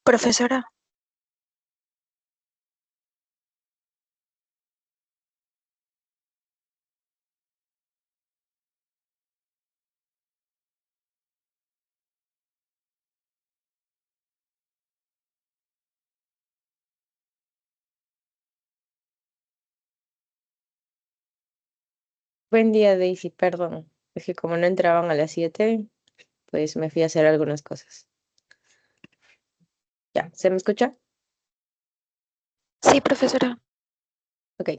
Profesora, Buen día, Daisy, perdón. Es que como no entraban a las 7, pues me fui a hacer algunas cosas. Ya, ¿se me escucha? sí, profesora. Ok.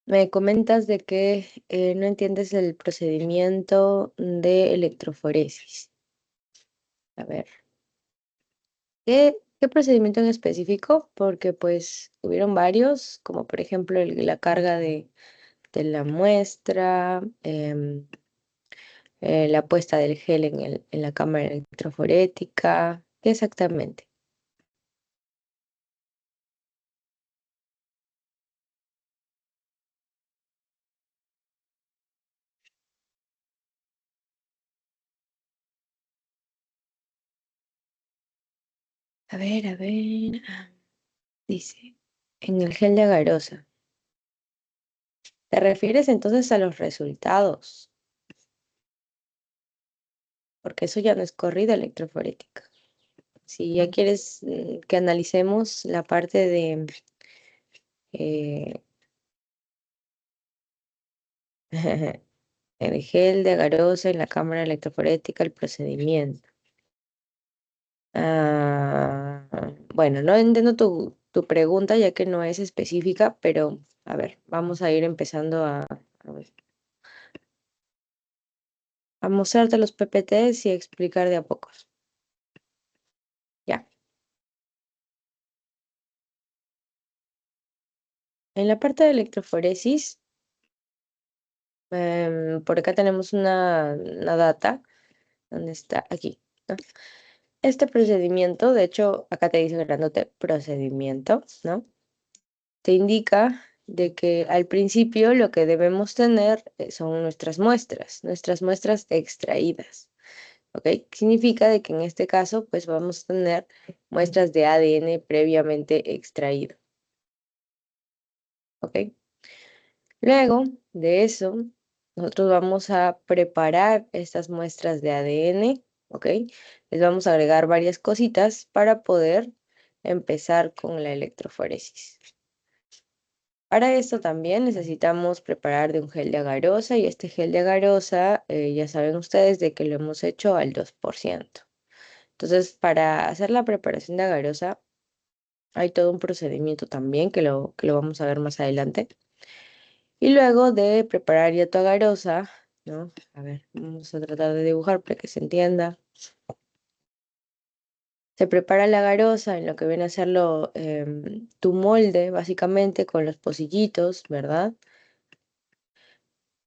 Me comentas de que no entiendes el procedimiento de electroforesis. A ver, ¿qué procedimiento en específico? Porque pues hubieron varios, como por ejemplo la carga de la muestra, la puesta del gel en la cámara electroforética. ¿Qué exactamente? A ver. Dice, en el gel de agarosa. ¿Te refieres entonces a los resultados? Porque eso ya no es corrida electroforética. Si ya quieres que analicemos la parte de eh, el gel de agarosa en la cámara electroforética, el procedimiento. Ah, bueno, no entiendo tu pregunta ya que no es específica, pero a ver, vamos a ir empezando a mostrarte los PPTs y a explicar de a pocos. Ya. En la parte de electroforesis, por acá tenemos una data, ¿dónde está? Aquí, ¿no? Este procedimiento, de hecho, acá te dice grandote procedimiento, ¿no? Te indica de que al principio lo que debemos tener son nuestras muestras extraídas, ¿ok? Significa de que en este caso, pues vamos a tener muestras de ADN previamente extraído, ¿ok? Luego de eso, nosotros vamos a preparar estas muestras de ADN, ¿ok? Les vamos a agregar varias cositas para poder empezar con la electroforesis. Para esto también necesitamos preparar de un gel de agarosa y este gel de agarosa, ya saben ustedes de que lo hemos hecho al 2%. Entonces, para hacer la preparación de agarosa, hay todo un procedimiento también que lo vamos a ver más adelante. Y luego de preparar ya tu agarosa, ¿no? A ver, vamos a tratar de dibujar para que se entienda. Se prepara la garosa en lo que viene a ser tu molde, básicamente, con los pocillitos, ¿verdad?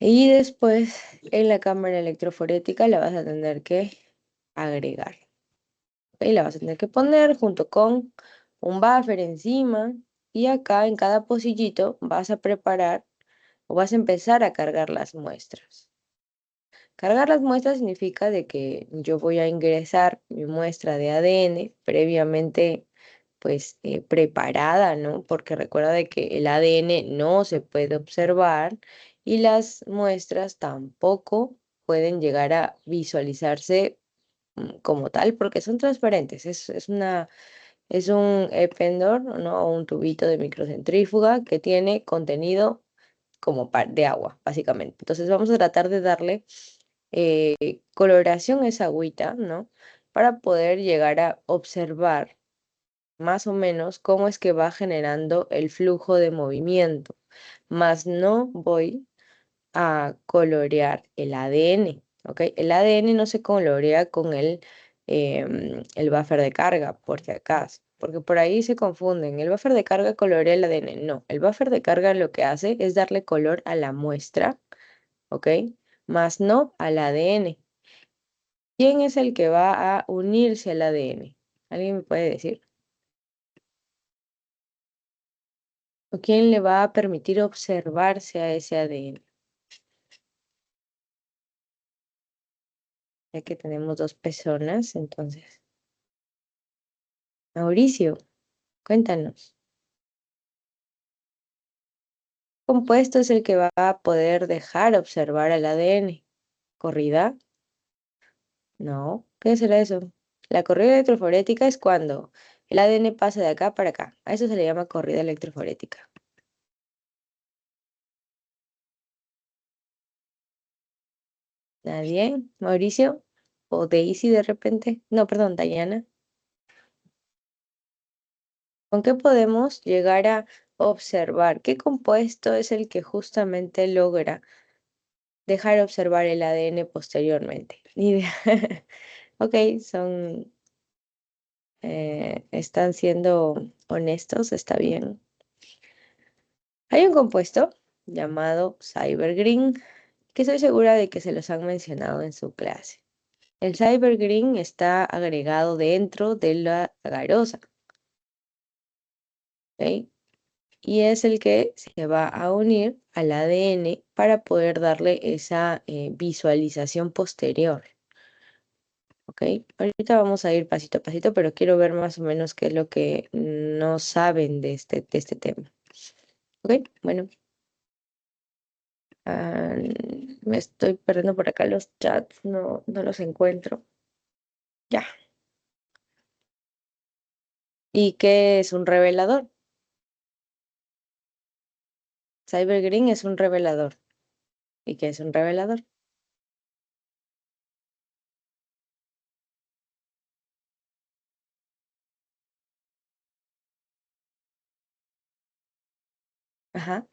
Y después en la cámara electroforética la vas a tener que agregar. ¿Ok? La vas a tener que poner junto con un buffer encima. Y acá en cada pocillito vas a preparar o vas a empezar a cargar las muestras. Cargar las muestras significa de que yo voy a ingresar mi muestra de ADN previamente pues preparada, ¿no? Porque recuerda de que el ADN no se puede observar y las muestras tampoco pueden llegar a visualizarse como tal porque son transparentes. Es un Eppendorf, ¿no? O un tubito de microcentrífuga que tiene contenido como de agua, básicamente. Entonces vamos a tratar de darle coloración a esa agüita, ¿no? Para poder llegar a observar más o menos cómo es que va generando el flujo de movimiento. Más no voy a colorear el ADN, ¿ok? El ADN no se colorea con el buffer de carga, por si acaso, porque por ahí se confunden. El buffer de carga colorea el ADN. No, el buffer de carga lo que hace es darle color a la muestra, ¿ok? Más no al ADN. ¿Quién es el que va a unirse al ADN? ¿Alguien me puede decir? ¿O quién le va a permitir observarse a ese ADN? Ya que tenemos dos personas, entonces. Mauricio, cuéntanos. ¿Qué compuesto es el que va a poder dejar observar al ADN? ¿Corrida? No. ¿Qué será eso? La corrida electroforética es cuando el ADN pasa de acá para acá. A eso se le llama corrida electroforética. ¿Nadie? ¿Mauricio? ¿O Daisy de repente? No, perdón, Dayana. ¿Con qué podemos llegar a observar? ¿Qué compuesto es el que justamente logra dejar observar el ADN posteriormente? Ni idea. Ok, están siendo honestos, está bien. Hay un compuesto llamado Cybergreen, que estoy segura de que se los han mencionado en su clase. El Cybergreen está agregado dentro de la agarosa, ¿ok? Y es el que se va a unir al ADN para poder darle esa visualización posterior. ¿Ok? Ahorita vamos a ir pasito a pasito, pero quiero ver más o menos qué es lo que no saben de este tema. ¿Ok? Bueno, me estoy perdiendo por acá los chats, no los encuentro. Ya. ¿Y qué es un revelador? Cybergreen es un revelador. ¿Y qué es un revelador? Ajá.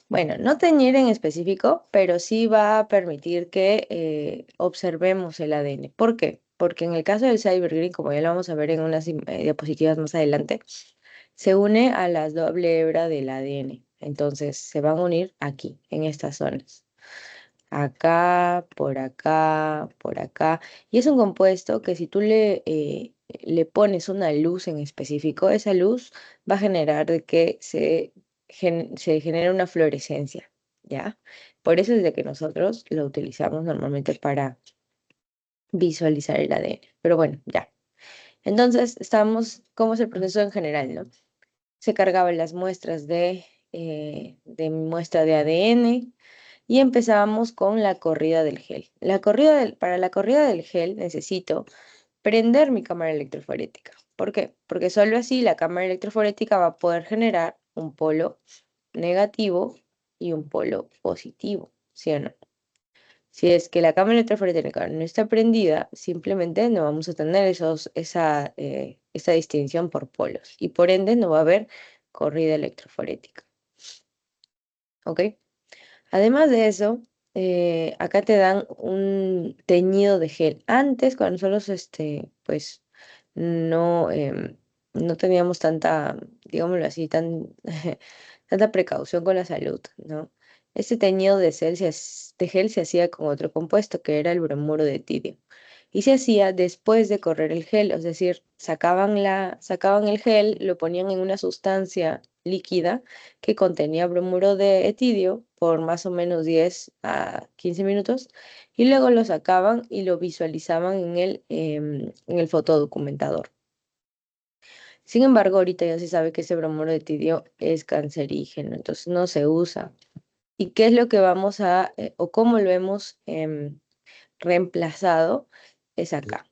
Bueno, no teñir en específico, pero sí va a permitir que observemos el ADN. ¿Por qué? Porque en el caso del Cybergreen, como ya lo vamos a ver en unas diapositivas más adelante, se une a las doble hebra del ADN. Entonces se van a unir aquí, en estas zonas. Acá, por acá, por acá. Y es un compuesto que si tú le pones una luz en específico, esa luz va a generar de que se genere una fluorescencia, ¿ya? Por eso es de que nosotros lo utilizamos normalmente para visualizar el ADN. Pero bueno, ya. Entonces, ¿cómo es el proceso en general, no? Se cargaban las muestras de muestra de ADN y empezábamos con la corrida del gel. Para la corrida del gel necesito prender mi cámara electroforética. ¿Por qué? Porque solo así la cámara electroforética va a poder generar un polo negativo y un polo positivo, ¿sí o no? Si es que la cámara electroforética no está prendida, simplemente no vamos a tener esa distinción por polos y por ende no va a haber corrida electroforética. ¿Ok? Además de eso, acá te dan un teñido de gel. Antes, cuando nosotros, pues, no teníamos tanta, digámoslo así, tanta precaución con la salud, ¿no? Este teñido de gel se hacía con otro compuesto, que era el bromuro de tidio. Y se hacía después de correr el gel, es decir, sacaban el gel, lo ponían en una sustancia líquida que contenía bromuro de etidio por más o menos 10 a 15 minutos y luego lo sacaban y lo visualizaban en el fotodocumentador. Sin embargo, ahorita ya se sabe que ese bromuro de tidio es cancerígeno, entonces no se usa. ¿Y qué es lo que vamos a, o cómo lo hemos reemplazado? Es acá.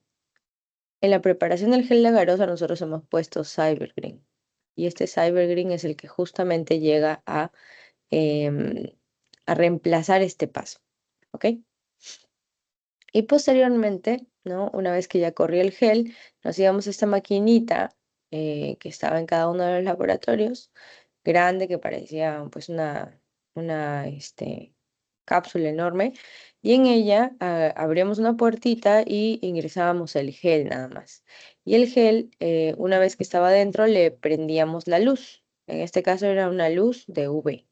En la preparación del gel de agarosa nosotros hemos puesto Cybergreen. Y este Cybergreen es el que justamente llega em, a reemplazar este paso. ¿Ok? Y posteriormente, ¿no? Una vez que ya corrió el gel, nos íbamos a esta maquinita que estaba en cada uno de los laboratorios, grande, que parecía pues una cápsula enorme, y en ella abríamos una puertita y ingresábamos el gel nada más. Y el gel, una vez que estaba dentro, le prendíamos la luz. En este caso era una luz de UV.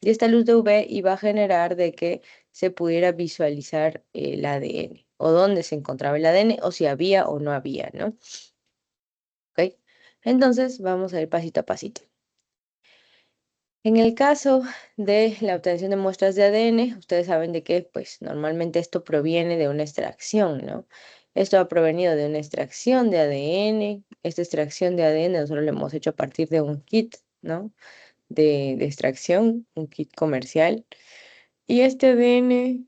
Y esta luz de UV iba a generar de que se pudiera visualizar el ADN, o dónde se encontraba el ADN, o si había o no había, ¿no? ¿Ok? Entonces vamos a ir pasito a pasito. En el caso de la obtención de muestras de ADN, ustedes saben de que pues normalmente esto proviene de una extracción, ¿no? Esto ha provenido de una extracción de ADN. Esta extracción de ADN nosotros lo hemos hecho a partir de un kit, ¿no? De extracción, un kit comercial. Y este ADN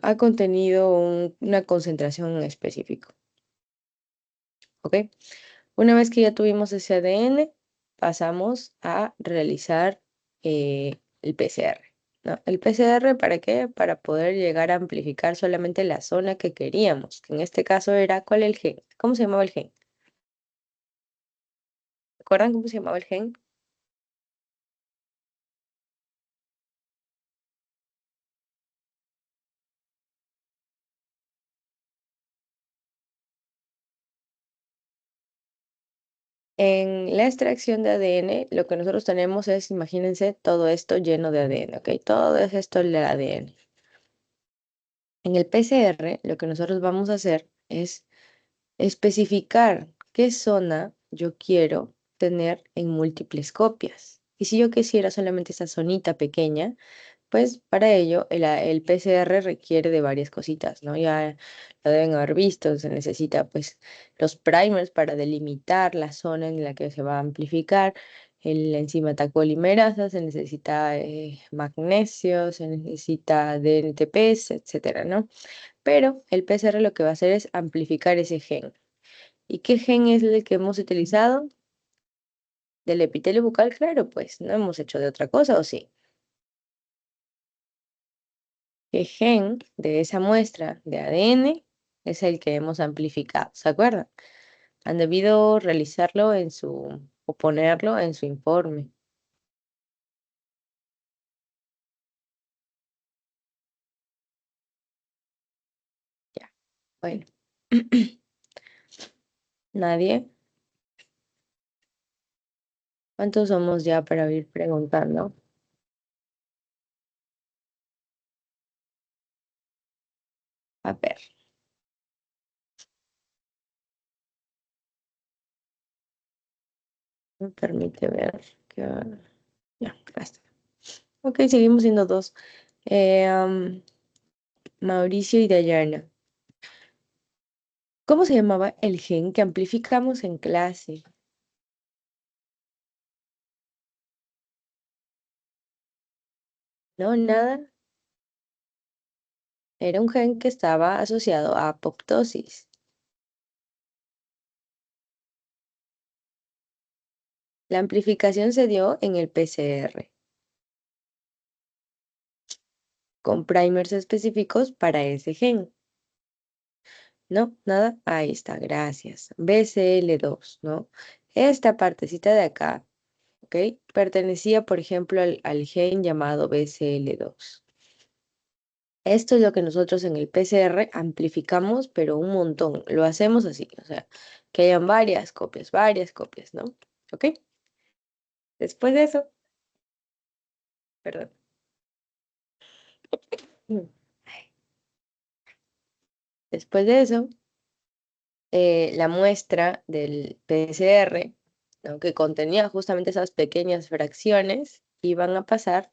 ha contenido una concentración en específico, ¿ok? Una vez que ya tuvimos ese ADN, pasamos a realizar el PCR, ¿no? ¿El PCR para qué? Para poder llegar a amplificar solamente la zona que queríamos, que en este caso era, ¿cuál es el gen? ¿Cómo se llamaba el gen? ¿Recuerdan cómo se llamaba el gen? En la extracción de ADN, lo que nosotros tenemos es, imagínense, todo esto lleno de ADN, ¿ok? Todo es esto el ADN. En el PCR, lo que nosotros vamos a hacer es especificar qué zona yo quiero tener en múltiples copias. Y si yo quisiera solamente esa zonita pequeña, pues para ello el PCR requiere de varias cositas, ¿no? Ya lo deben haber visto, se necesita pues los primers para delimitar la zona en la que se va a amplificar. La enzima tacolimerasa, se necesita magnesio, se necesita DNTPs, etcétera, ¿no? Pero el PCR lo que va a hacer es amplificar ese gen. ¿Y qué gen es el que hemos utilizado? Del epitelio bucal, claro, pues no hemos hecho de otra cosa, ¿o sí? ¿Qué gen de esa muestra de ADN es el que hemos amplificado? ¿Se acuerdan? Han debido realizarlo o ponerlo en su informe. Ya, bueno. ¿Nadie? ¿Cuántos somos ya para ir preguntando? A ver, me permite ver que... Ya, gracias. Ok, seguimos siendo dos. Mauricio y Dayana. ¿Cómo se llamaba el gen que amplificamos en clase? No, nada. Era un gen que estaba asociado a apoptosis. La amplificación se dio en el PCR, con primers específicos para ese gen. No, nada. Ahí está, gracias. BCL2, ¿no? Esta partecita de acá, ¿ok? Pertenecía, por ejemplo, al gen llamado BCL2. Esto es lo que nosotros en el PCR amplificamos, pero un montón. Lo hacemos así, o sea, que hayan varias copias, ¿no? ¿Ok? Después de eso, perdón. Mm. Después de eso, la muestra del PCR, ¿no? Que contenía justamente esas pequeñas fracciones, iban a pasar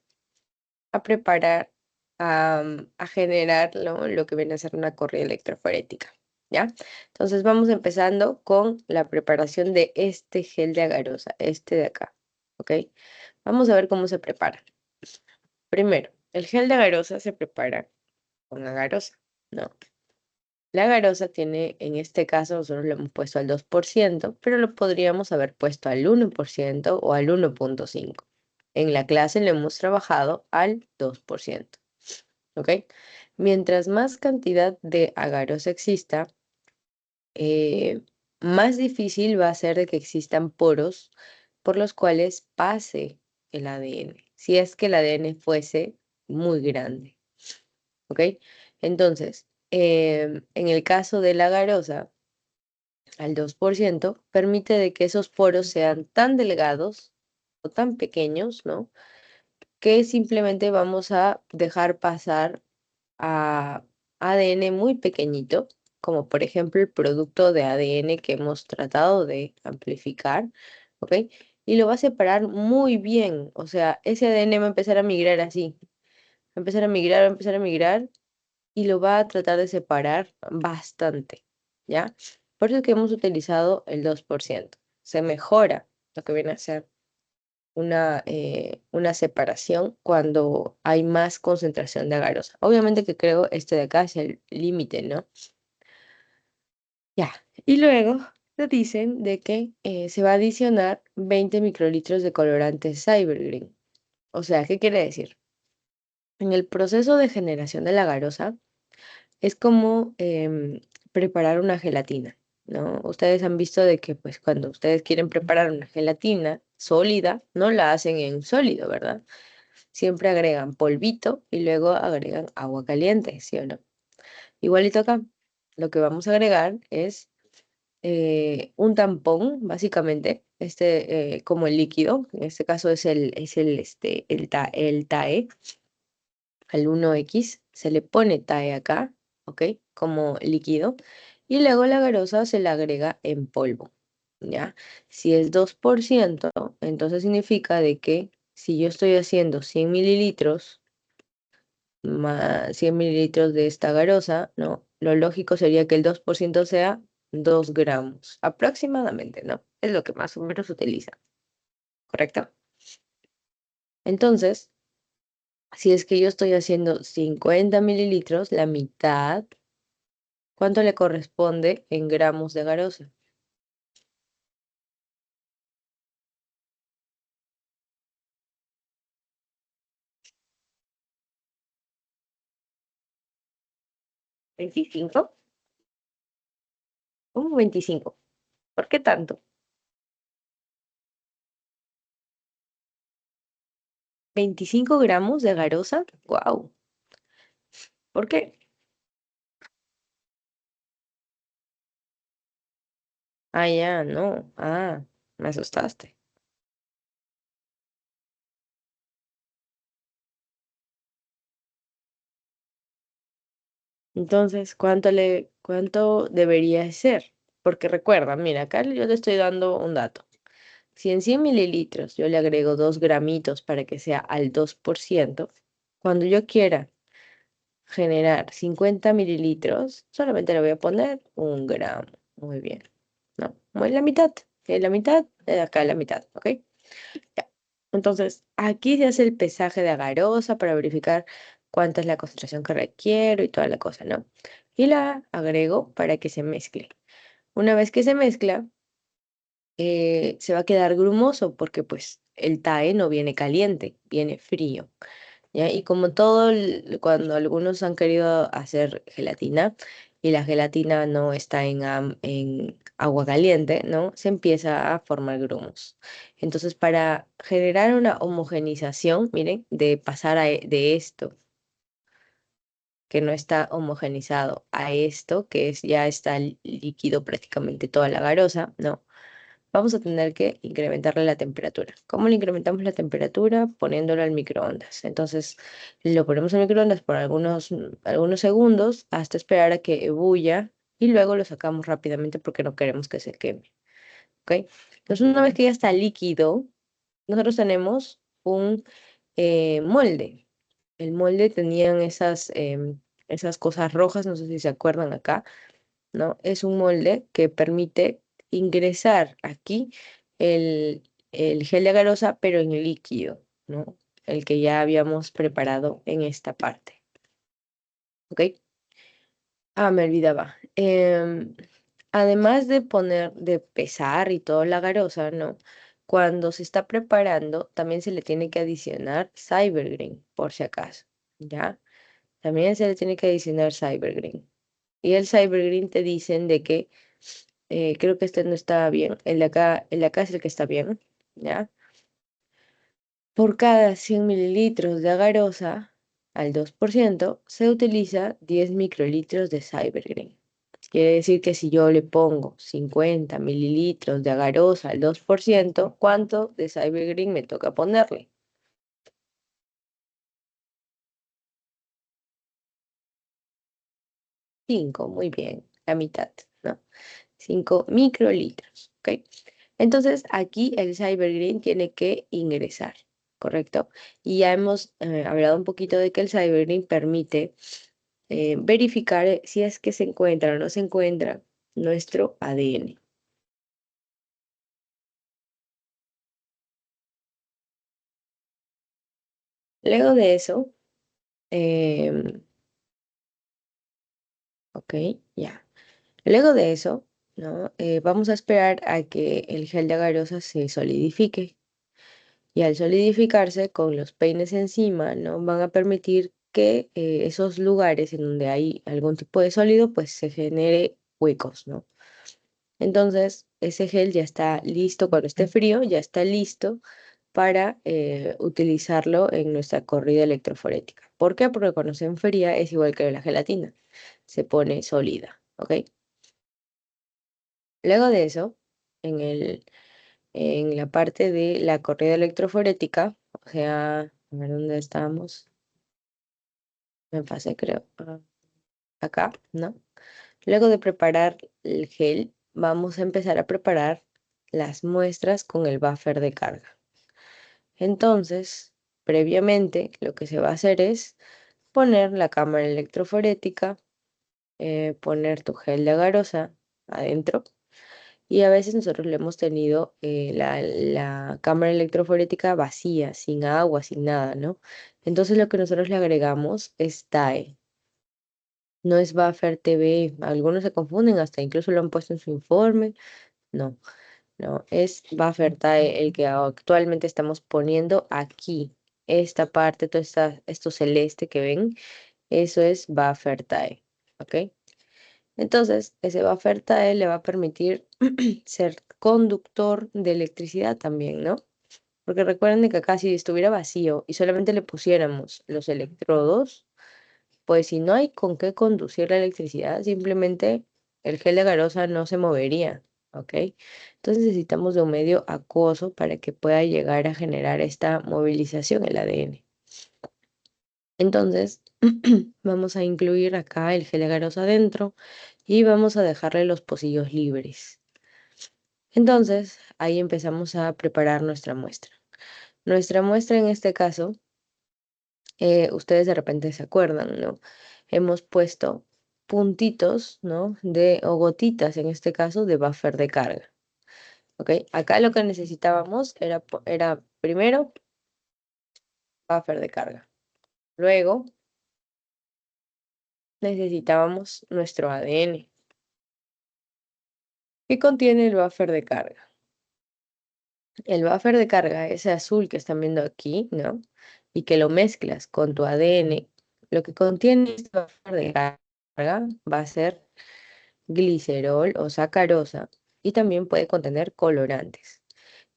a preparar, a generar, ¿no? Lo que viene a ser una corriente electroforética. ¿ya? Entonces vamos empezando con la preparación de este gel de agarosa, este de acá, ¿ok? Vamos a ver cómo se prepara. Primero, el gel de agarosa se prepara con agarosa, ¿no? La agarosa tiene, en este caso, nosotros lo hemos puesto al 2%, pero lo podríamos haber puesto al 1% o al 1,5%. En la clase lo hemos trabajado al 2%, ¿ok? Mientras más cantidad de agarosa exista, eh, más difícil va a ser de que existan poros por los cuales pase el ADN, si es que el ADN fuese muy grande, ¿ok? Entonces, en el caso de la garosa, al 2%, permite de que esos poros sean tan delgados o tan pequeños, ¿no? Que simplemente vamos a dejar pasar a ADN muy pequeñito, como por ejemplo el producto de ADN que hemos tratado de amplificar, ¿ok? Y lo va a separar muy bien, o sea, ese ADN va a empezar a migrar así, va a empezar a migrar, va a empezar a migrar y lo va a tratar de separar bastante, ¿ya? Por eso es que hemos utilizado el 2%. Se mejora lo que viene a ser una separación cuando hay más concentración de agarosa. Obviamente que creo este de acá es el límite, ¿no? Ya. Y luego te dicen de que se va a adicionar 20 microlitros de colorante Cybergreen. O sea, ¿qué quiere decir? En el proceso de generación de la garosa es como preparar una gelatina, ¿no? Ustedes han visto de que pues cuando ustedes quieren preparar una gelatina sólida, no la hacen en sólido, ¿verdad? Siempre agregan polvito y luego agregan agua caliente, ¿sí o no? Igualito acá, lo que vamos a agregar es un tampón, básicamente, como el líquido, en este caso el TAE, al 1X, se le pone TAE acá, ¿ok? Como líquido, y luego la garosa se le agrega en polvo, ¿ya? Si es 2%, entonces significa de que si yo estoy haciendo 100 mililitros, más 100 mililitros de esta garosa, ¿no? Lo lógico sería que el 2% sea 2 gramos, aproximadamente, ¿no? Es lo que más o menos se utiliza, ¿correcto? Entonces, si es que yo estoy haciendo 50 mililitros, la mitad, ¿cuánto le corresponde en gramos de garosa? 25. 25. ¿Por qué tanto? 25 gramos de garosa. Wow. ¿Por qué? Ah, ya, no. Ah, me asustaste. Entonces, cuánto debería ser? Porque recuerda, mira, acá yo le estoy dando un dato. Si en 100 mililitros yo le agrego 2 gramitos para que sea al 2%, cuando yo quiera generar 50 mililitros, solamente le voy a poner 1 gramo. Muy bien. No, muy la mitad. La mitad, acá la mitad, ¿ok? Ya. Entonces, aquí se hace el pesaje de agarosa para verificar cuánta es la concentración que requiero y toda la cosa, ¿no? Y la agrego para que se mezcle. Una vez que se mezcla, se va a quedar grumoso porque pues el TAE no viene caliente, viene frío. ¿Ya? Y como cuando algunos han querido hacer gelatina y la gelatina no está en agua caliente, ¿no? Se empieza a formar grumos. Entonces, para generar una homogenización, miren, de pasar de esto que no está homogenizado a esto, que ya está líquido prácticamente toda la garosa, ¿no? Vamos a tener que incrementarle la temperatura. ¿Cómo le incrementamos la temperatura? Poniéndolo al microondas. Entonces, lo ponemos al microondas por algunos segundos hasta esperar a que ebulla y luego lo sacamos rápidamente porque no queremos que se queme. ¿Ok? Entonces, una vez que ya está líquido, nosotros tenemos un molde. El molde tenían esas cosas rojas, no sé si se acuerdan acá, ¿no? Es un molde que permite ingresar aquí el, el gel de agarosa, pero en líquido, ¿no? El que ya habíamos preparado en esta parte, ¿ok? Ah, me olvidaba. Además de poner, de pesar y todo la garosa, ¿no? Cuando se está preparando, también se le tiene que adicionar Cybergreen, por si acaso, ¿ya? También se le tiene que adicionar Cybergreen. Y el Cybergreen te dicen de que, creo que este no está bien, el de acá es el que está bien, ¿ya? Por cada 100 mililitros de agarosa al 2% se utiliza 10 microlitros de Cybergreen. Quiere decir que si yo le pongo 50 mililitros de agarosa al 2%, ¿cuánto de Cybergreen me toca ponerle? 5, muy bien, la mitad, ¿no? 5 microlitros, ¿ok? Entonces aquí el Cybergreen tiene que ingresar, ¿correcto? Y ya hemos hablado un poquito de que el Cybergreen permite verificar si es que se encuentra o no se encuentra nuestro ADN. Luego de eso, em, ok, ya. Luego de eso, ¿no? Vamos a esperar a que el gel de agarosa se solidifique. Y al solidificarse con los peines encima, ¿no? Van a permitir que esos lugares en donde hay algún tipo de sólido, pues se genere huecos, ¿no? Entonces, ese gel ya está listo cuando esté frío, ya está listo para utilizarlo en nuestra corrida electroforética. ¿Por qué? Porque cuando se enfría es igual que la gelatina, se pone sólida, ¿ok? Luego de eso, en en la parte de la corrida electroforética, o sea, a ver dónde estamos, me pasé creo, acá, ¿no? Luego de preparar el gel, vamos a empezar a preparar las muestras con el buffer de carga. Entonces, previamente, lo que se va a hacer es poner la cámara electroforética, poner tu gel de agarosa adentro. Y a veces nosotros le hemos tenido la cámara electroforética vacía, sin agua, sin nada, ¿no? Entonces lo que nosotros le agregamos es TAE, no es Buffer TV. Algunos se confunden, hasta incluso lo han puesto en su informe. No, no, es Buffer TAE el que actualmente estamos poniendo aquí. Esta parte, esto celeste que ven, eso es Buffer TAE, ¿ok? Entonces, ese buffer TAE le va a permitir ser conductor de electricidad también, ¿no? Porque recuerden de que acá si estuviera vacío y solamente le pusiéramos los electrodos, pues si no hay con qué conducir la electricidad, simplemente el gel de garosa no se movería, ¿ok? Entonces necesitamos de un medio acuoso para que pueda llegar a generar esta movilización, el ADN. Entonces, vamos a incluir acá el gel agaroso adentro y vamos a dejarle los pocillos libres. Entonces, ahí empezamos a preparar nuestra muestra. Nuestra muestra en este caso, ustedes de repente se acuerdan, ¿no? Hemos puesto puntitos, ¿no? O gotitas en este caso de buffer de carga. ¿Ok? Acá lo que necesitábamos era primero buffer de carga. Luego necesitábamos nuestro ADN. ¿Qué contiene el buffer de carga? El buffer de carga, ese azul que están viendo aquí, ¿no? Y que lo mezclas con tu ADN, lo que contiene este buffer de carga va a ser glicerol o sacarosa y también puede contener colorantes.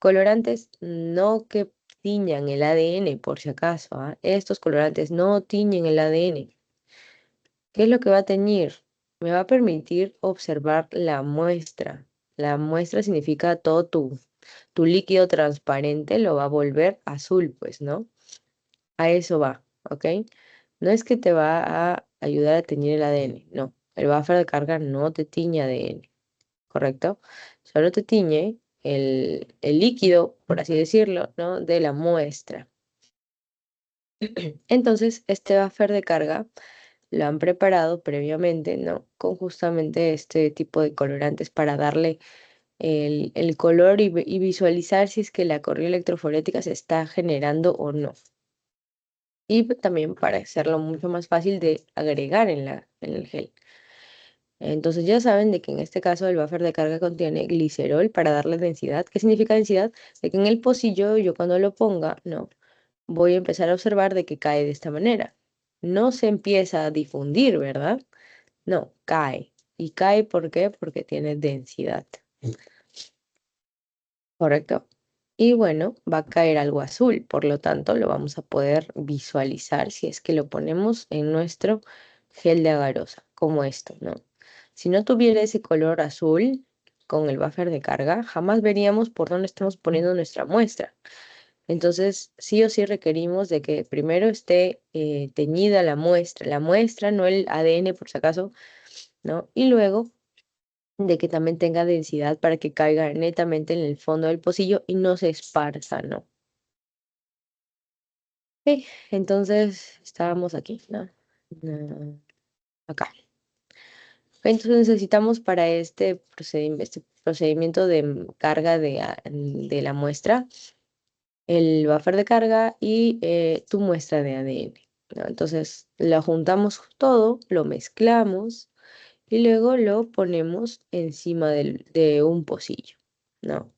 Colorantes no que tiñan el ADN, por si acaso, ¿ah? Estos colorantes no tiñen el ADN. ¿Qué es lo que va a teñir? Me va a permitir observar la muestra. La muestra significa todo tu líquido transparente lo va a volver azul, pues, ¿no? A eso va, ¿ok? No es que te va a ayudar a teñir el ADN, no. El buffer de carga no te tiñe ADN, ¿correcto? Solo te tiñe el líquido, por así decirlo, ¿no? De la muestra. Entonces, este buffer de carga lo han preparado previamente, ¿no? Con justamente este tipo de colorantes para darle el color y visualizar si es que la corriente electroforética se está generando o no. Y también para hacerlo mucho más fácil de agregar en el gel. Entonces ya saben de que en este caso el buffer de carga contiene glicerol para darle densidad. ¿Qué significa densidad? De que en el pocillo yo cuando lo ponga, no, voy a empezar a observar de que cae de esta manera. No se empieza a difundir, ¿verdad? No, cae. ¿Y cae por qué? Porque tiene densidad. ¿Correcto? Y bueno, va a caer algo azul, por lo tanto lo vamos a poder visualizar si es que lo ponemos en nuestro gel de agarosa, como esto, ¿no? Si no tuviera ese color azul con el buffer de carga, jamás veríamos por dónde estamos poniendo nuestra muestra. Entonces, sí o sí requerimos de que primero esté teñida la muestra, no el ADN por si acaso, ¿no? Y luego de que también tenga densidad para que caiga netamente en el fondo del pocillo y no se esparza, ¿no? Ok, entonces estábamos aquí, ¿no? Acá. Entonces necesitamos para este procedimiento de carga de la muestra, el buffer de carga y tu muestra de ADN, ¿no? Entonces lo juntamos todo, lo mezclamos y luego lo ponemos encima de un pocillo, ¿no?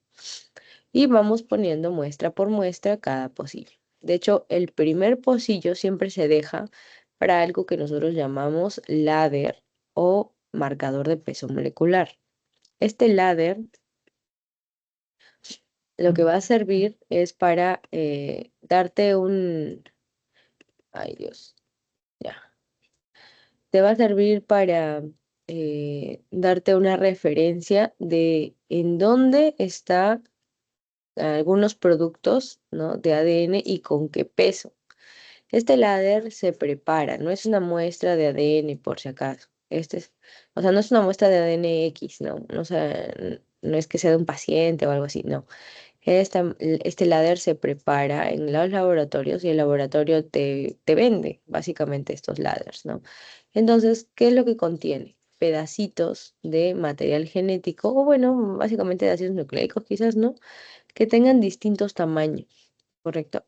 Y vamos poniendo muestra por muestra cada pocillo. De hecho, el primer pocillo siempre se deja para algo que nosotros llamamos ladder o marcador de peso molecular. Este ladder lo que va a servir es para darte un... Ay Dios, ya. Te va a servir para darte una referencia de en dónde está algunos productos, ¿no? De ADN y con qué peso. Este ladder se prepara, no es una muestra de ADN por si acaso. O sea, no es una muestra de ADN X, ¿no? O sea, no es que sea de un paciente o algo así, no. Este ladder se prepara en los laboratorios y el laboratorio te vende básicamente estos ladders, ¿no? Entonces, ¿qué es lo que contiene? Pedacitos de material genético, o bueno, básicamente de ácidos nucleicos, quizás, ¿no? Que tengan distintos tamaños, ¿correcto?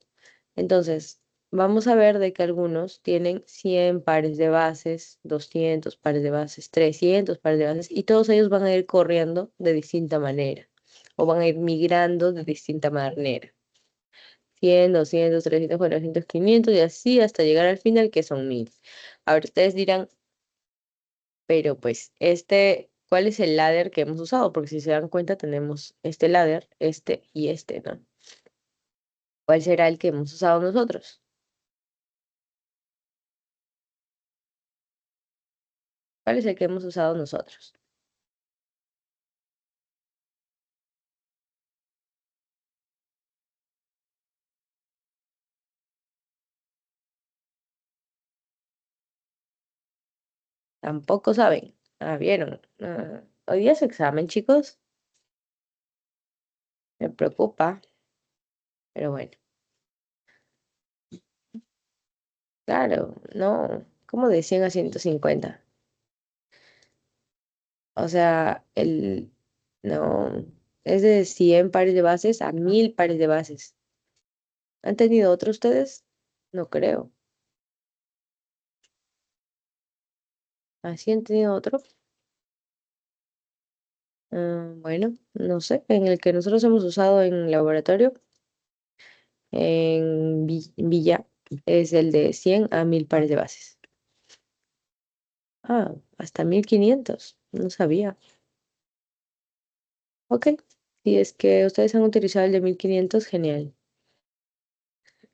Entonces, vamos a ver de que algunos tienen 100 pares de bases, 200 pares de bases, 300 pares de bases, y todos ellos van a ir corriendo de distinta manera, o van a ir migrando de distinta manera. 100, 200, 300, 400, 500 y así hasta llegar al final que son 1000. Ahora ustedes dirán, pero pues ¿cuál es el ladder que hemos usado? Porque si se dan cuenta tenemos este ladder, este y este, ¿no? ¿Cuál será el que hemos usado nosotros? ¿Cuál es el que hemos usado nosotros? Tampoco saben. Ah, vieron. Ah, hoy día es examen, chicos. Me preocupa, pero bueno. Claro, no. ¿Cómo de 100 a 150? O sea, no. Es de 100 pares de bases a 1000 pares de bases. ¿Han tenido otro ustedes? No creo. ¿Así han tenido otro? Ah, bueno, no sé. En el que nosotros hemos usado en laboratorio, en Villa, es el de 100 a 1000 pares de bases. Ah, hasta 1500. No sabía. Ok. Si es que ustedes han utilizado el de 1500, genial.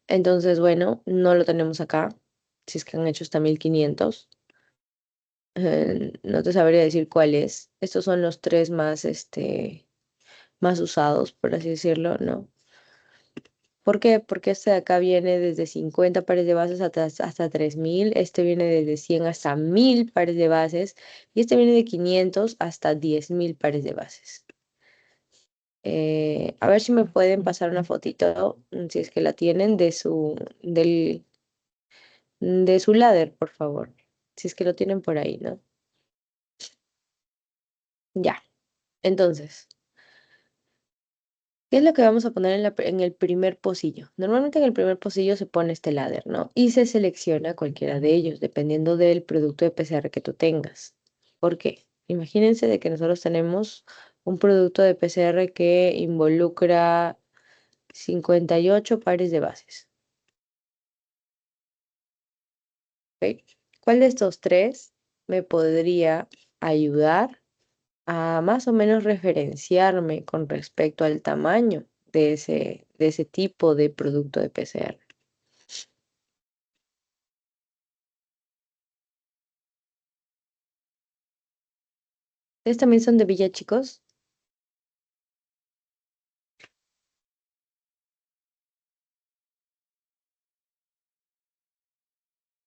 Entonces, bueno, no lo tenemos acá. Si es que han hecho hasta 1500. No te sabría decir cuál es. Estos son los tres más, más usados, por así decirlo, ¿no? ¿Por qué? Porque este de acá viene desde 50 pares de bases hasta 3000. Este viene desde 100 hasta 1000 pares de bases. Y este viene de 500 hasta 10.000 pares de bases. A ver si me pueden pasar una fotito, si es que la tienen, de su ladder, por favor. si es que lo tienen por ahí, ¿no? Ya, entonces, ¿qué es lo que vamos a poner en el primer pocillo? Normalmente en el primer pocillo se pone este ladder, ¿no? Y se selecciona cualquiera de ellos, dependiendo del producto de PCR que tú tengas. ¿Por qué? Imagínense de que nosotros tenemos un producto de PCR que involucra 58 pares de bases. ¿Ok? ¿Cuál de estos tres me podría ayudar a más o menos referenciarme con respecto al tamaño de ese tipo de producto de PCR? ¿Ustedes también son de Villa, chicos?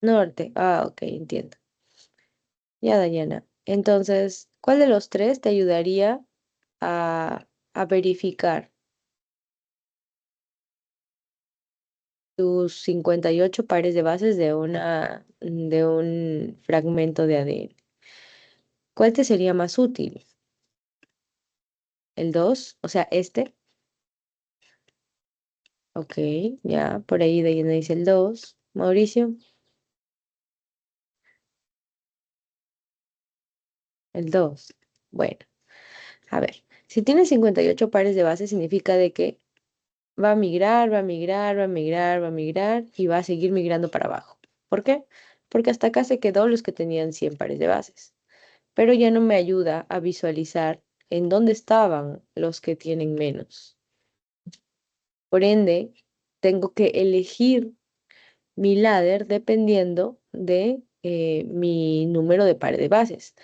Norte. Ah, ok, entiendo. Ya, Dayana. Entonces, ¿cuál de los tres te ayudaría a verificar tus 58 pares de bases de un fragmento de ADN? ¿Cuál te sería más útil? ¿El 2? O sea, este. Ok, ya, por ahí Dayana dice el 2. Mauricio, el 2. Bueno, a ver. Si tienes 58 pares de bases, significa de que va a migrar, va a migrar, va a migrar, va a migrar y va a seguir migrando para abajo. ¿Por qué? Porque hasta acá se quedó los que tenían 100 pares de bases, pero ya no me ayuda a visualizar en dónde estaban los que tienen menos. Por ende, tengo que elegir mi ladder dependiendo de mi número de pares de bases.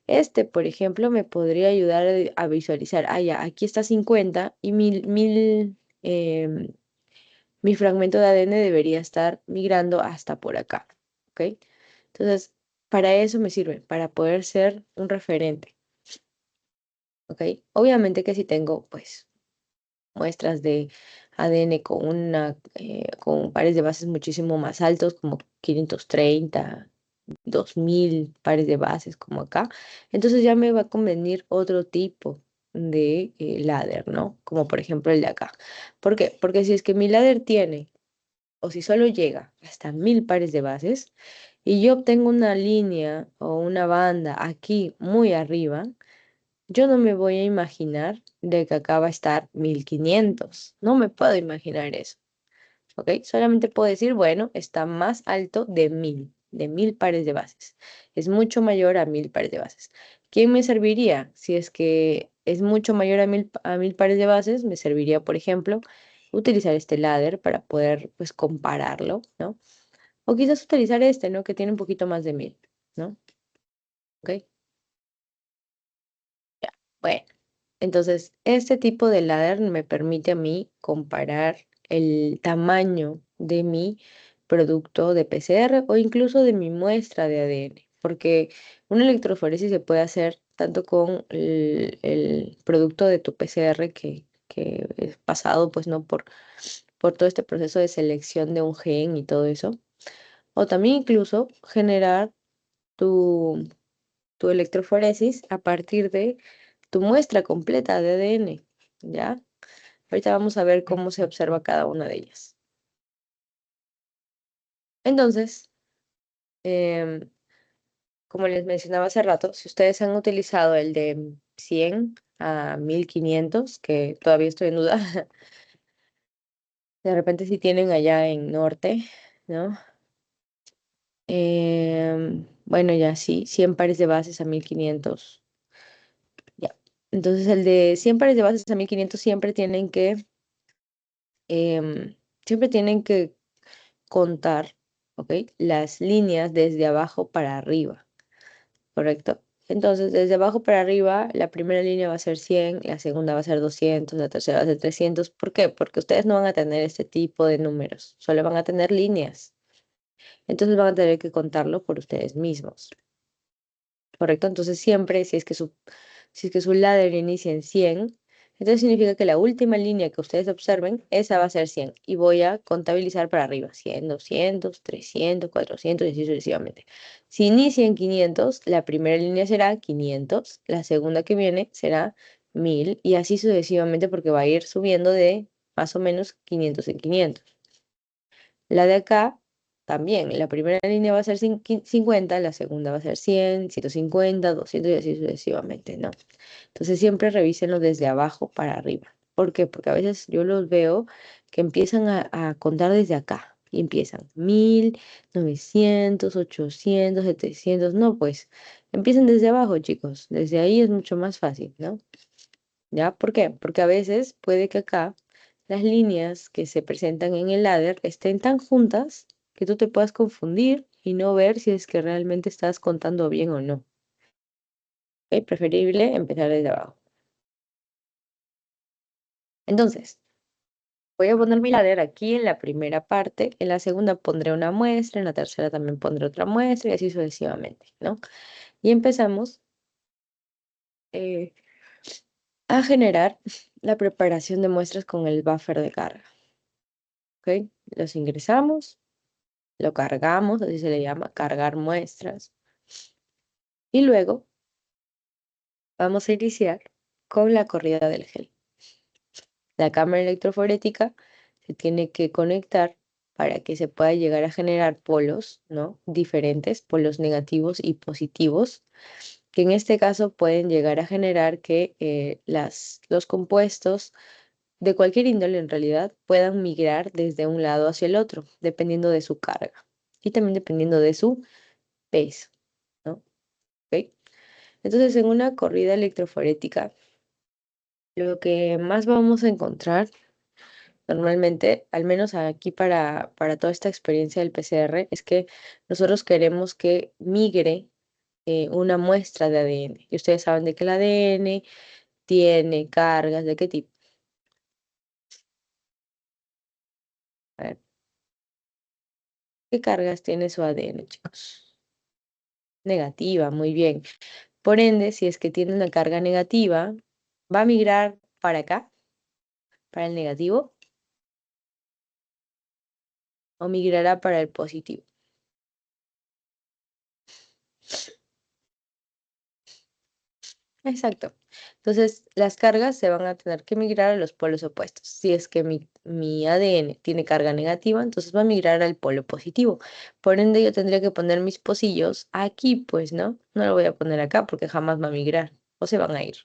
Este, por ejemplo, me podría ayudar a visualizar, ah, ya, aquí está 50 y mi fragmento de ADN debería estar migrando hasta por acá, ¿ok? Entonces, para eso me sirve, para poder ser un referente, ¿ok? Obviamente que si tengo, pues, muestras de ADN con pares de bases muchísimo más altos, como 530, 2000 pares de bases, como acá, entonces ya me va a convenir otro tipo de ladder, ¿no? Como por ejemplo el de acá. ¿Por qué? Porque si es que mi ladder tiene o si solo llega hasta 1000 pares de bases y yo obtengo una línea o una banda aquí muy arriba, yo no me voy a imaginar de que acá va a estar 1500. No me puedo imaginar eso. ¿Ok? Solamente puedo decir, bueno, está más alto de 1000 pares de bases. Es mucho mayor a 1000 pares de bases. ¿Quién me serviría? Si es que es mucho mayor a 1000 pares de bases, me serviría, por ejemplo, utilizar este ladder para poder, pues, compararlo, ¿no? O quizás utilizar este, ¿no? Que tiene un poquito más de 1000, ¿no? ¿Ok? Bueno, entonces, este tipo de ladder me permite a mí comparar el tamaño de mi producto de PCR o incluso de mi muestra de ADN, porque una electroforesis se puede hacer tanto con el producto de tu PCR que es pasado, pues, no por todo este proceso de selección de un gen y todo eso, o también incluso generar tu, tu electroforesis a partir de tu muestra completa de ADN, ¿ya? Ahorita vamos a ver cómo se observa cada una de ellas. Entonces, em, como les mencionaba hace rato, si ustedes han utilizado el de 100 a 1500, que todavía estoy en duda, de repente si tienen allá en norte, ¿no? Bueno, ya sí, 100 pares de bases a 1500, ya. Entonces, el de 100 pares de bases a 1500 siempre tienen que contar, ¿ok? Las líneas desde abajo para arriba, ¿correcto? Entonces, desde abajo para arriba, la primera línea va a ser 100, la segunda va a ser 200, la tercera va a ser 300. ¿Por qué? Porque ustedes no van a tener este tipo de números, solo van a tener líneas. Entonces van a tener que contarlo por ustedes mismos, ¿correcto? Entonces, siempre, si es que su ladder inicia en 100, Entonces significa que la última línea que ustedes observen, esa va a ser 100. Y voy a contabilizar para arriba. 100, 200, 300, 400 y así sucesivamente. Si inicia en 500, la primera línea será 500. La segunda que viene será 1000. Y así sucesivamente porque va a ir subiendo de más o menos 500 en 500. La de acá también. La primera línea va a ser 50, la segunda va a ser 100, 150, 200 y así sucesivamente, ¿no? Entonces siempre revísenlo desde abajo para arriba. ¿Por qué? Porque a veces yo los veo que empiezan a contar desde acá y empiezan 1000, 900, 800, 700. No, pues empiecen desde abajo, chicos. Desde ahí es mucho más fácil, ¿no? ¿Ya? ¿Por qué? Porque a veces puede que acá las líneas que se presentan en el ladder estén tan juntas que tú te puedas confundir y no ver si es que realmente estás contando bien o no. ¿Ok? Preferible empezar desde abajo. Entonces, voy a poner mi ladder aquí en la primera parte, en la segunda pondré una muestra, en la tercera también pondré otra muestra y así sucesivamente, ¿no? Y empezamos eh, a generar la preparación de muestras con el buffer de carga, ¿ok? Los ingresamos. Lo cargamos, así se le llama, cargar muestras. Y luego vamos a iniciar con la corrida del gel. La cámara electroforética se tiene que conectar para que se pueda llegar a generar polos, ¿no? Diferentes, polos negativos y positivos, que en este caso pueden llegar a generar que los compuestos de cualquier índole en realidad puedan migrar desde un lado hacia el otro, dependiendo de su carga y también dependiendo de su peso, ¿no? ¿Ok? Entonces, en una corrida electroforética, lo que más vamos a encontrar normalmente, al menos aquí para toda esta experiencia del PCR, es que nosotros queremos que migre una muestra de ADN. Y ustedes saben de que el ADN tiene cargas, ¿de qué tipo? A ver, ¿qué cargas tiene su ADN, chicos? Negativa, muy bien. Por ende, si es que tiene una carga negativa, va a migrar para acá, para el negativo, o migrará para el positivo. Exacto. Entonces, las cargas se van a tener que migrar a los polos opuestos. Si es que mi ADN tiene carga negativa, entonces va a migrar al polo positivo. Por ende, yo tendría que poner mis pocillos aquí, pues, ¿no? No lo voy a poner acá porque jamás va a migrar o se van a ir.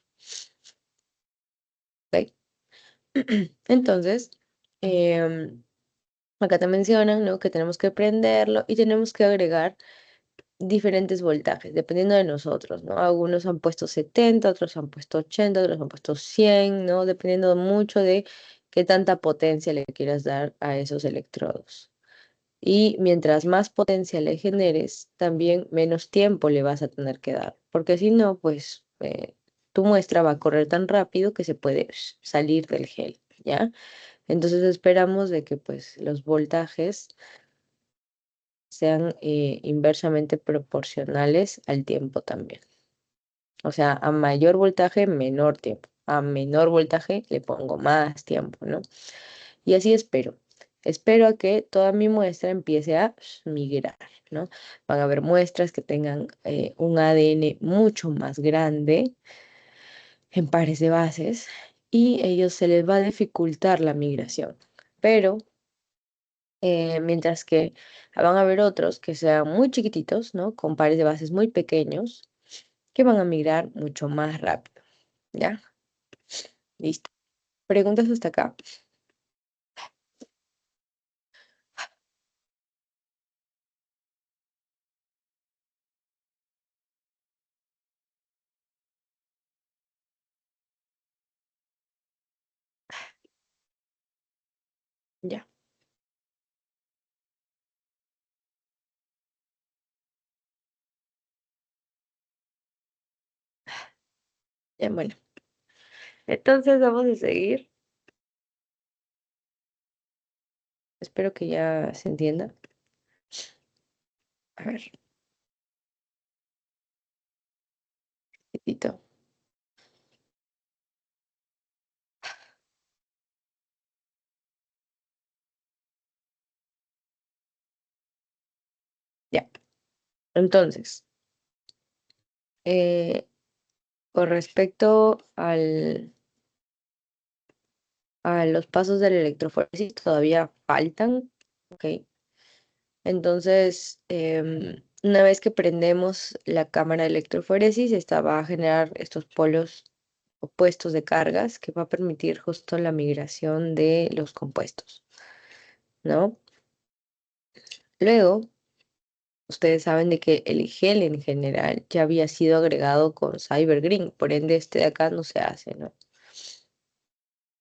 ¿Ok? Entonces, em, acá te mencionan, ¿no? Que tenemos que prenderlo y tenemos que agregar diferentes voltajes, dependiendo de nosotros, ¿no? Algunos han puesto 70, otros han puesto 80, otros han puesto 100, ¿no? Dependiendo mucho de qué tanta potencia le quieras dar a esos electrodos. Y mientras más potencia le generes, también menos tiempo le vas a tener que dar, porque si no, pues tu muestra va a correr tan rápido que se puede salir del gel, ¿ya? Entonces esperamos de que pues los voltajes sean inversamente proporcionales al tiempo también. O sea, a mayor voltaje, menor tiempo. A menor voltaje le pongo más tiempo, ¿no? Y así espero. Espero a que toda mi muestra empiece a migrar, ¿no? Van a haber muestras que tengan un ADN mucho más grande en pares de bases y ellos se les va a dificultar la migración. Pero mientras que van a haber otros que sean muy chiquititos, ¿no? Con pares de bases muy pequeños, que van a migrar mucho más rápido. ¿Ya? Listo. ¿Preguntas hasta acá? Ya. Ya, bueno. Entonces vamos a seguir. Espero que ya se entienda. A ver, poquitito. Entonces, con respecto a los pasos de la electroforesis, todavía faltan, ¿ok? Entonces, una vez que prendemos la cámara de electroforesis, esta va a generar estos polos opuestos de cargas que va a permitir justo la migración de los compuestos, ¿no? Luego, ustedes saben de que el gel en general ya había sido agregado con Cyber Green, por ende este de acá no se hace, ¿no?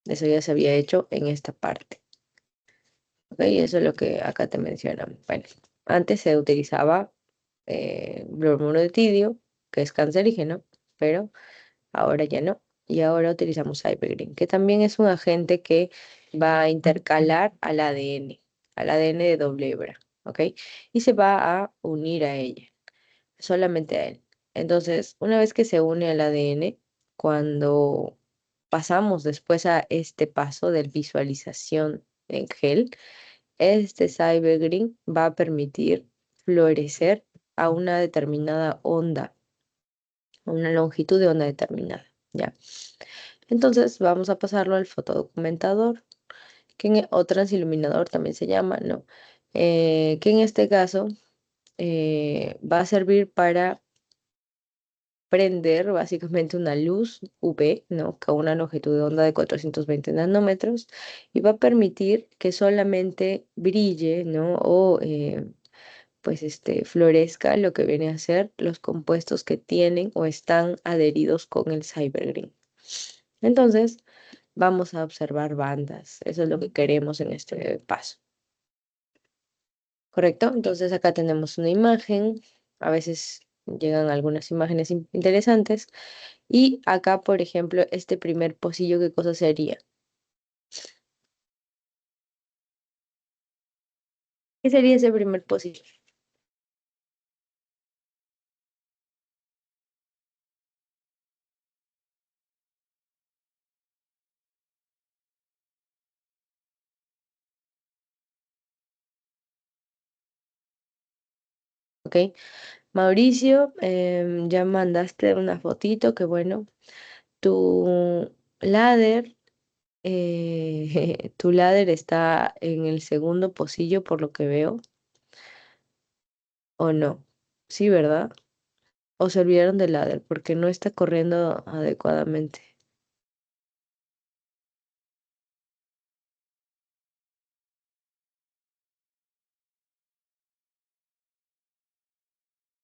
Eso ya se había hecho en esta parte, ¿ok? Eso es lo que acá te mencionan. Bueno, antes se utilizaba bromuro de tidio, que es cancerígeno, pero ahora ya no. Y ahora utilizamos Cybergreen, que también es un agente que va a intercalar al ADN de doble hebra, ¿ok? Y se va a unir a ella, solamente a él. Entonces, una vez que se une al ADN, cuando pasamos después a este paso de visualización en gel, este Cybergreen va a permitir florecer a una determinada onda, a una longitud de onda determinada, ¿ya? Entonces vamos a pasarlo al fotodocumentador, o transiluminador también se llama, ¿no? Que en este caso va a servir para prender básicamente una luz UV, ¿no? Con una longitud de onda de 420 nanómetros y va a permitir que solamente brille, ¿no? O pues florezca lo que viene a ser los compuestos que tienen o están adheridos con el Cybergreen. Entonces, vamos a observar bandas. Eso es lo que queremos en este paso. ¿Correcto? Entonces acá tenemos una imagen. A veces llegan algunas imágenes interesantes. Y acá, por ejemplo, este primer pocillo, ¿qué cosa sería? ¿Qué sería ese primer pocillo? ¿Ok? Mauricio, ya mandaste una fotito, que bueno, tu ladder, tu ladder está en el segundo pocillo por lo que veo, ¿o no? Sí, ¿verdad? O se olvidaron del ladder porque no está corriendo adecuadamente.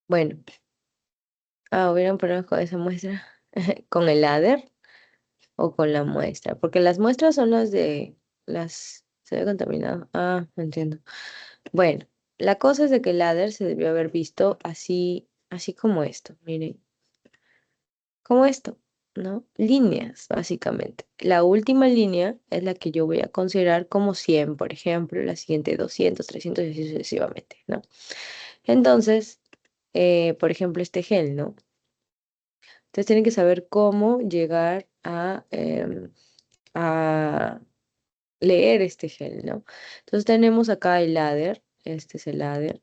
Bueno, hubieran problemas con esa muestra, con el ladder o con la muestra, porque las muestras son las de las... Se ve contaminado. Ah, entiendo. Bueno, la cosa es de que el ladder se debió haber visto así, así como esto, miren, como esto, ¿no? Líneas, básicamente. La última línea es la que yo voy a considerar como 100, por ejemplo, la siguiente 200, 300 y así sucesivamente, ¿no? Entonces, por ejemplo, este gel, ¿no? Entonces tienen que saber cómo llegar a leer este gel, ¿no? Entonces tenemos acá el ladder, este es el ladder,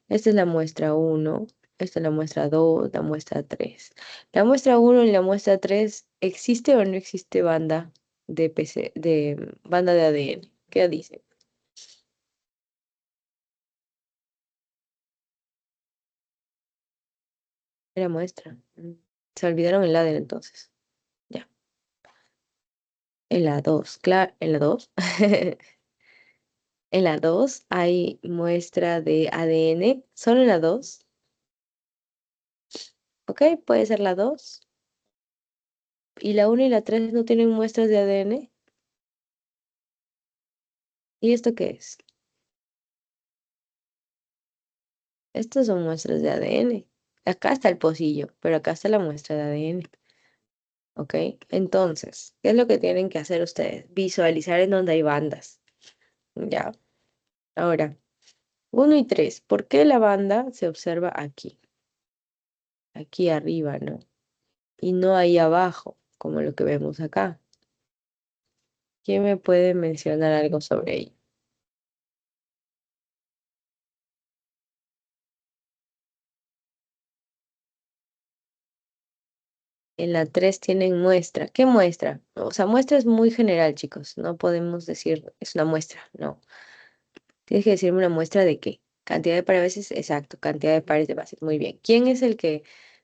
esta es la muestra uno, esta es la muestra 2, la muestra 3. La muestra uno y la muestra 3, ¿existe o no existe banda de banda de ADN? ¿Qué dice? La muestra. Se olvidaron el ladder entonces. Ya. En la 2, claro, en la 2. En la 2 hay muestra de ADN, solo en la 2. ¿Ok? Puede ser la 2. Y la uno y la 3 no tienen muestras de ADN. ¿Y esto qué es? Estas son muestras de ADN. Acá está el pocillo, pero acá está la muestra de ADN. ¿Ok? Entonces, ¿qué es lo que tienen que hacer ustedes? Visualizar en donde hay bandas. Ya. Ahora, uno y 3. ¿Por qué la banda se observa aquí? Aquí arriba, ¿no? Y no ahí abajo, como lo que vemos acá. ¿Quién me puede mencionar algo sobre ello? en la 3 tienen muestra. ¿Qué muestra? O sea, muestra es muy general, chicos. No podemos decir es una muestra, no. Tienes que decirme una muestra de qué. Cantidad de pares de bases, exacto, cantidad de pares de bases. Muy bien. ¿Quién es el que,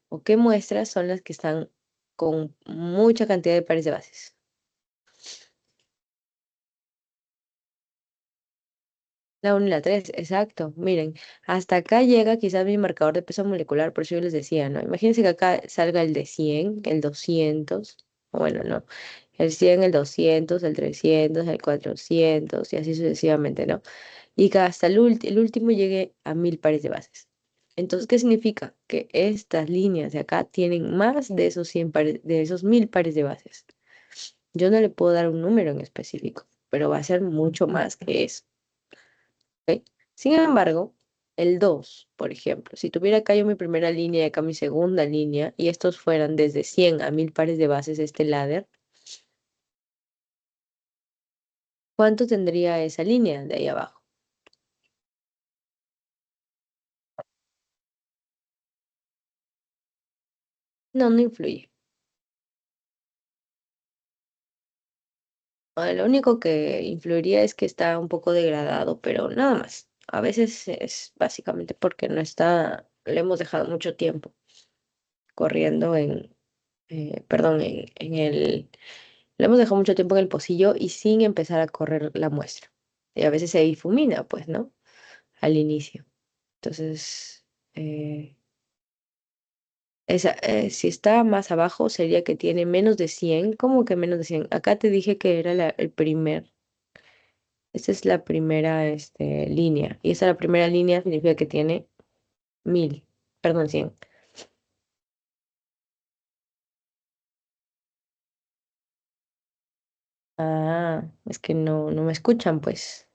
o qué muestras son las que están con mucha cantidad de pares de bases? La 1 y la 3, exacto. Miren, hasta acá llega quizás mi marcador de peso molecular, por eso yo les decía, ¿no? Imagínense que acá salga el de 100, el 200, o bueno, no, el 100, el 200, el 300, el 400 y así sucesivamente, ¿no? Y que hasta el último llegue a 1000 pares de bases. Entonces, ¿qué significa? Que estas líneas de acá tienen más de esos 100 pares, de esos 1000 pares de bases. Yo no le puedo dar un número en específico, pero va a ser mucho más que eso. ¿Ok? Sin embargo, el 2, por ejemplo, si tuviera acá yo mi primera línea y acá mi segunda línea, y estos fueran desde 100 a 1000 pares de bases este ladder, ¿cuánto tendría esa línea de ahí abajo? No, no influye. Lo único que influiría es que está un poco degradado, pero nada más. A veces es básicamente porque no está, le hemos dejado mucho tiempo corriendo perdón, le hemos dejado mucho tiempo en el pocillo y sin empezar a correr la muestra. Y a veces se difumina, pues, ¿no? Al inicio. Entonces, eh, si está más abajo, sería que tiene menos de 100. ¿Cómo que menos de 100? Acá te dije que era el primer. Esta es la primera línea. Y esa la primera línea significa que tiene 1000. Perdón, 100. Ah, es que no me escuchan, pues.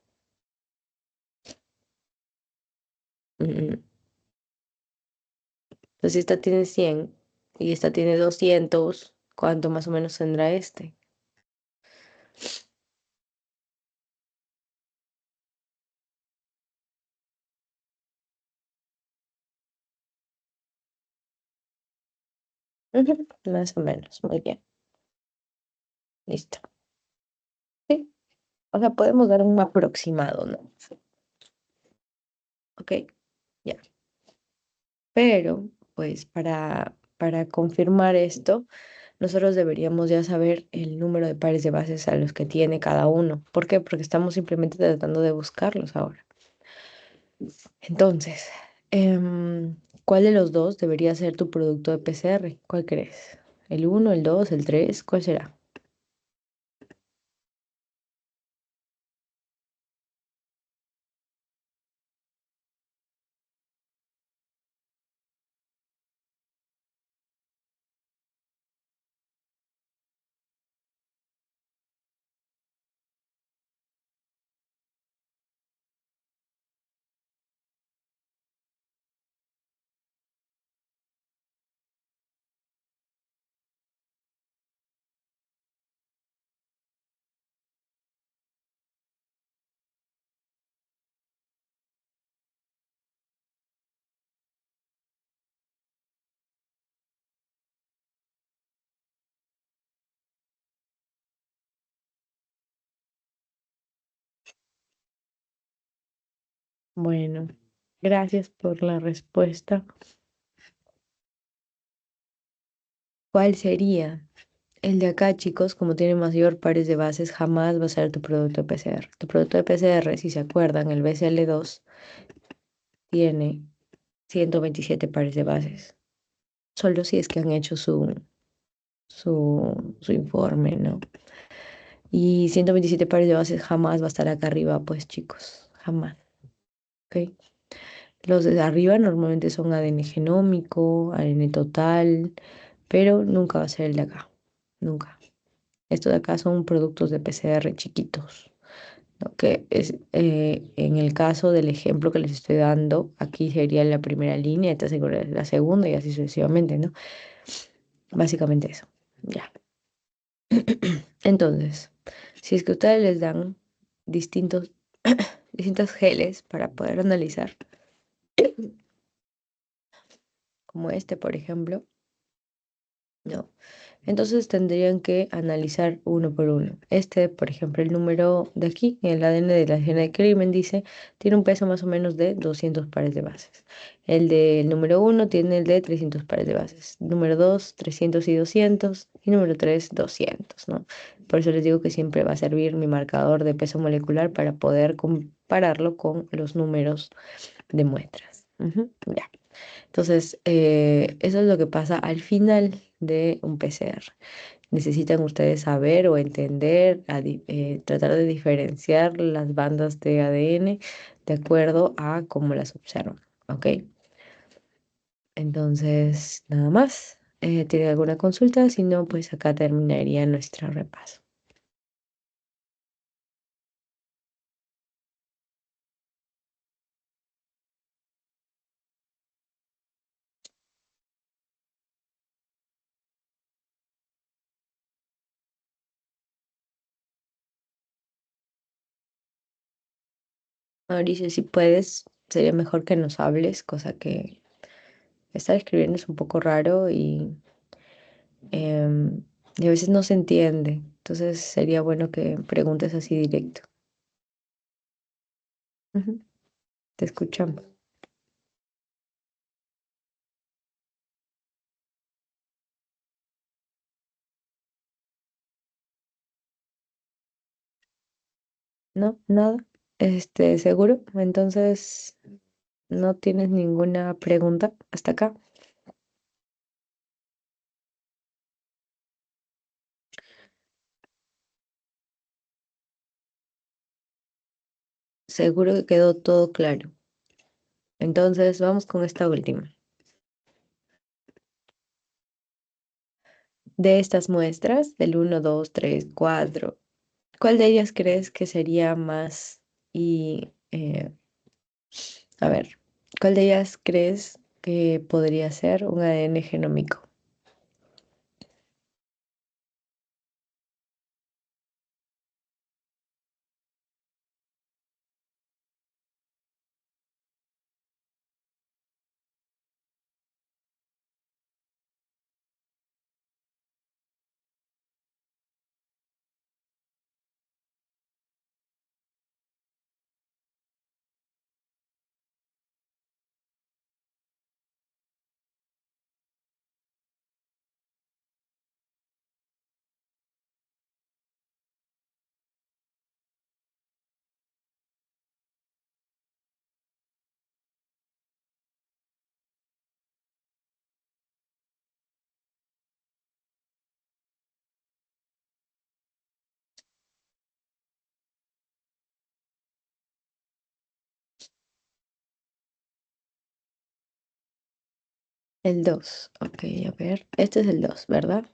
Mm. Entonces esta tiene 100 y esta tiene 200. ¿Cuánto más o menos tendrá este? Ujú, más o menos. Muy bien. Listo. Sí. O sea, podemos dar un aproximado, ¿no? Ok, ya. Pero, pues, para confirmar esto, nosotros deberíamos ya saber el número de pares de bases a los que tiene cada uno. ¿Por qué? Porque estamos simplemente tratando de buscarlos ahora. Entonces, ¿cuál de los dos debería ser tu producto de PCR? ¿Cuál crees? ¿El uno, el 2, el 3? ¿Cuál será? Bueno, gracias por la respuesta. ¿Cuál sería? El de acá, chicos, como tiene mayor pares de bases, jamás va a ser tu producto de PCR. Tu producto de PCR, si se acuerdan, el BCL2 tiene 127 pares de bases. Solo si es que han hecho su informe, ¿no? Y 127 pares de bases jamás va a estar acá arriba, pues, chicos. Jamás. ¿Ok? Los de arriba normalmente son ADN genómico, ADN total, pero nunca va a ser el de acá. Nunca. Estos de acá son productos de PCR chiquitos. ¿No? Que es, en el caso del ejemplo que les estoy dando, aquí sería la primera línea, esta sería la segunda y así sucesivamente, ¿no? Básicamente eso. Ya. Entonces, si es que ustedes les dan distintos, distintos geles para poder analizar, como este, por ejemplo, No. Entonces tendrían que analizar uno por uno. Este, por ejemplo, el número de aquí, el ADN de la escena de crimen, dice, tiene un peso más o menos de 200 pares de bases. El del número uno tiene el de 300 pares de bases. Número 2 300 y 200. Y número 3 200, ¿no? Por eso les digo que siempre va a servir mi marcador de peso molecular para poder compararlo con los números de muestras. Ujú, ya. Entonces, eso es lo que pasa al final de un PCR. Necesitan ustedes saber o entender, tratar de diferenciar las bandas de ADN de acuerdo a cómo las observan, ¿ok? Entonces, nada más. ¿Tiene alguna consulta? Si no, pues acá terminaría nuestro repaso. Mauricio, si puedes, sería mejor que nos hables, cosa que estar escribiendo es un poco raro y a veces no se entiende. Entonces sería bueno que preguntes así directo. Ujú, te escuchamos. No, nada. ¿Seguro? Entonces, ¿no tienes ninguna pregunta hasta acá? Seguro que quedó todo claro. Entonces, vamos con esta última. De estas muestras, del uno, 2, 3, 4, ¿cuál de ellas crees que sería más y, a ver, ¿cuál de ellas crees que podría ser un ADN genómico? El 2. Ok, a ver. Este es el 2, ¿verdad?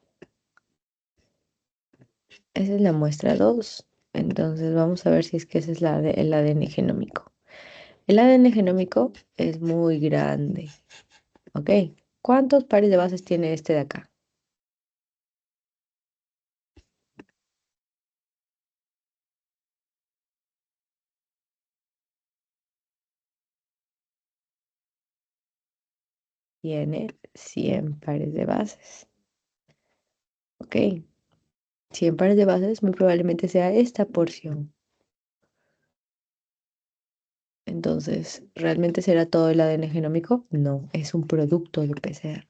Esa es la muestra 2. Entonces vamos a ver si es que ese es el ADN genómico. El ADN genómico es muy grande. ¿Ok? ¿Cuántos pares de bases tiene este de acá? Tiene 100 pares de bases. ¿Ok? 100 pares de bases muy probablemente sea esta porción. Entonces, ¿realmente será todo el ADN genómico? No, es un producto de PCR.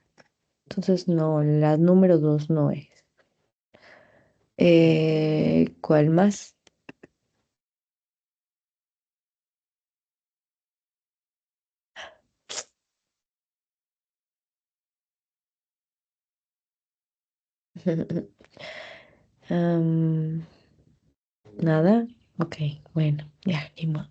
Entonces, no, la número 2 no es. ¿Cuál más? Am, Nada. Ok, bueno, ya, ni modo.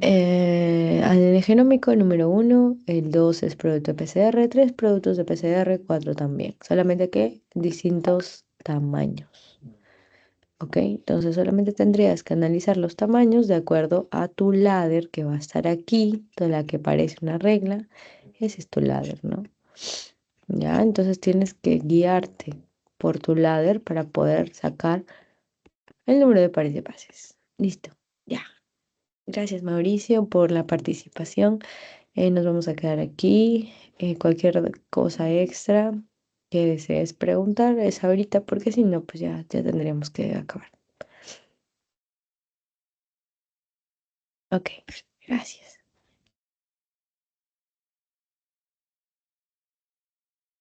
ADN genómico número uno, el 2 es producto de PCR, 3 productos de PCR, 4 también, solamente que distintos tamaños. Ok, entonces solamente tendrías que analizar los tamaños de acuerdo a tu ladder que va a estar aquí, de la que parece una regla. Ese es tu ladder, ¿no? Ya, entonces tienes que guiarte por tu ladder para poder sacar el número de pares de pases. Listo, ya. Gracias, Mauricio, por la participación. Nos vamos a quedar aquí. Cualquier cosa extra que desees preguntar es ahorita, porque si no, pues ya tendríamos que acabar. Ok, gracias.